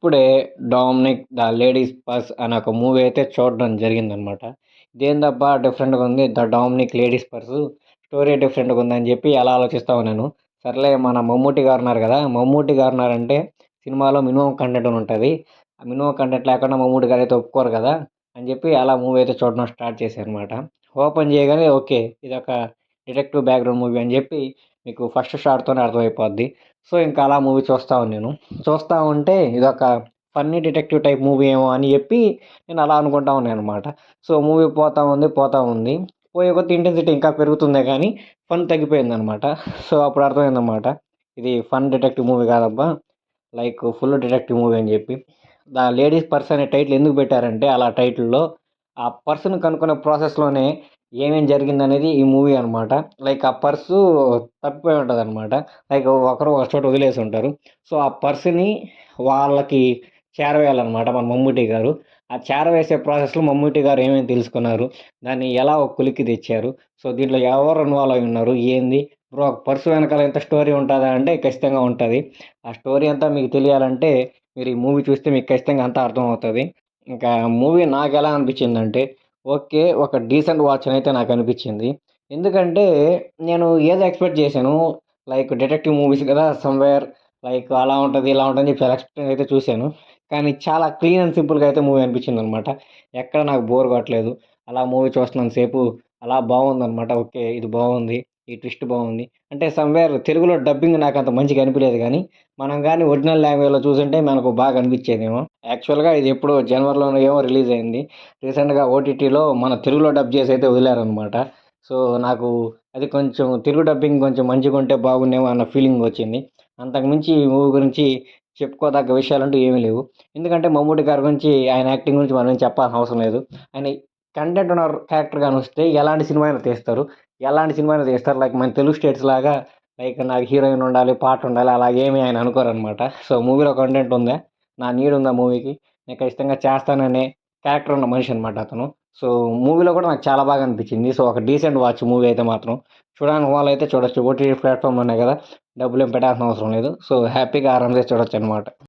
ఇప్పుడే 'Dominic the ladies purse' అనే ఒక మూవీ అయితే చూడడం జరిగిందనమాట. ఇదేందబ్బా డిఫరెంట్‌గా ఉంది. 'The Dominic ladies purse' story డిఫరెంట్‌గా ఉందని చెప్పి అలా ఆలోచిస్తా ఉన్నాను. సర్లే మన మమ్మూటి గారున్నారు గదా! మమ్మూటి గారున్నారంటే సినిమాలో మినిమమ్ కంటెంట్ ఉంటది. ఆ మినిమమ్ కంటెంట్ లేకుండా మమ్మూటి గారైతే ఒప్పుకోరు గదా! అని జెప్పి అలా మూవీ అయితే చూడడం స్టార్ట్ చేశాననమాట. ఓపెన్ చేయగానే ఓకే. ఇదొక డిటెక్టివ్ బ్యాక్‌గ్రౌండ్ మూవీ అని జెప్పి మీకు ఫస్ట్ షాట్‌తోనే అర్థమైపోద్ది. సో, ఇంకా అలా మూవీ చూస్తా ఉన్నాను. చూస్తా ఉంటే ఇదొక ఫన్నీ డిటెక్టివ్ టైప్ మూవీ ఏమో అని జెప్పి నేను అలా అనుకుంటా ఉన్నాననమాట. సో, మూవీ పోతా ఉంది, పోతా ఉంది. పోయే కొద్దీ ఇంటెన్సిటీ ఇంకా పెరుగుతుందే గానీ ఫన్ తగ్గిపోయిందనమాట. సో, అప్పుడు అర్థమైందనమాట. ఇది ఫన్ డిటెక్టివ్ మూవీ కాదబ్బా! లైక్ ఫుల్ డిటెక్టివ్ మూవీ అని జెప్పి. 'ద లేడీస్ పర్స్' అనే టైటిల్ ఎందుకు పెట్టారంటే అలా టైటిల్‌లో ఆ పర్సన్‌ని కనుక్కునే ప్రాసెస్‌లోనే ఏమేం జరిగిందనేది ఈ మూవీ అనమాట. లైక్ ఆ పర్సు తప్పిపోయి ఉంటదనమాట. లైక్ ఒకరు ఒక చోట వదిలేసుంటారు. సో, ఆ పర్స్‌ని వాళ్ళకి చేరవేయాలనమాట మన మమ్ముట్టి గారు. ఆ చేరవేసే ప్రాసెస్‌లో మమ్ముట్టి గారు ఏమేమి తెలుసుకున్నారు? దాన్ని ఎలా ఒక కొలిక్కి తెచ్చారు? సో, దీంట్లో ఎవరు ఇన్వాల్వ్ అయ్యున్నారు? ఏంది? బ్రో ఒక పర్స్ వెనకాల ఇంత స్టోరీ ఉంటదా అంటే ఖచ్చితంగా ఉంటది. ఆ స్టోరీ అంతా మీకు తెలియాలంటే మీరు ఈ మూవీ చూస్తే మీకు ఖచ్చితంగా అంతా అర్థమవుతది. ఇంకా మూవీ నాకెలా అనిపించిందంటే ఓకే. ఒక డీసెంట్ వాచ్ అనైతే నాకనిపిచ్చింది. ఎందుకంటే, నేను ఏదో ఎక్స్‌పెక్ట్ చేశాను. లైక్ డిటెక్టివ్ మూవీస్ గదా! సమ్‌వేర్ లైక్ అలా ఉంటది, ఇలా ఉంటదని చెప్పి చాలా ఎక్స్‌పెక్ట్ అయితే చూశాను. కానీ చాలా క్లీన్ అండ్ సింపుల్‌గా అయితే మూవీ అనిపించిందనమాట. ఎక్కడ నాకు బోర్ కొట్టలేదు. అలా మూవీ చూస్తున్నంత సేపు అలా బావుందనమాట. ఓకే. ఇది బావుంది. ఈ ట్విస్ట్ బావుంది. అంటే సమ్‌వేర్ తెలుగులో డబ్బింగ్ నాకంత మంచిగా అనిపియలేదు గానీ, మనం గాని ఒరిజినల్ లాంగ్వేజ్‌లో చూసుంటే మనకు బాగా అనిపిచ్చేదేమో. యాక్చువల్‌గా ఇది ఎప్పుడో జనవరిలోనో ఏమో రిలీజ్ అయింది. రీసెంట్‌గా ఓటీటీలో మన తెలుగులో డబ్ చేసి అయితే వదిలారనమాట. సో, నాకు అది కొంచెం తెలుగు డబ్బింగ్ కొంచెం మంచిగుంటే బాగున్నేమో అన్న ఫీలింగ్ వచ్చింది. అంతకు మించి ఈ మూవీ గురించి చెప్పుకోదగ్గ విషయాలంటూ ఏమీ లేవు. ఎందుకంటే మమ్మూటి గారి గురించి ఆయన యాక్టింగ్ గురించి మనం ఏం చెప్పాల్సిన అవసరం లేదు. ఆయన కంటెంట్ ఉన్న క్యారెక్టర్ గానొస్తే ఎలాంటి సినిమా అయినా తీస్తారు. ఎలాంటి సినిమా అయినా తీస్తారు. లైక్ మన తెలుగు స్టేట్స్ లాగా లైక్ నాకు హీరోయిన్ ఉండాలి, పాట ఉండాలి అలాగేమి ఆయన అనుకోరనమాట. సో, మూవీలో కంటెంట్ ఉందా? నా నీడ్ ఉందా మూవీకి? నేను ఖచ్చితంగా చేస్తాననే క్యారెక్టర్ ఉన్న మనిషి అనమాట అతను. సో, మూవీలో కూడా నాకు చాలా బాగా అనిపించింది. సో, ఒక డీసెంట్ వాచ్ మూవీ అయితే మాత్రం. చూడాలని వాళ్ళైతే చూడొచ్చు. ఓటీటీ ప్లాట్‌ఫామ్‌లో ఉన్నాయి గదా! డబ్బులేం పెట్టాల్సిన అవసరం లేదు. సో, హ్యాపీగా ఆరాంసే చూడొచ్చనమాట.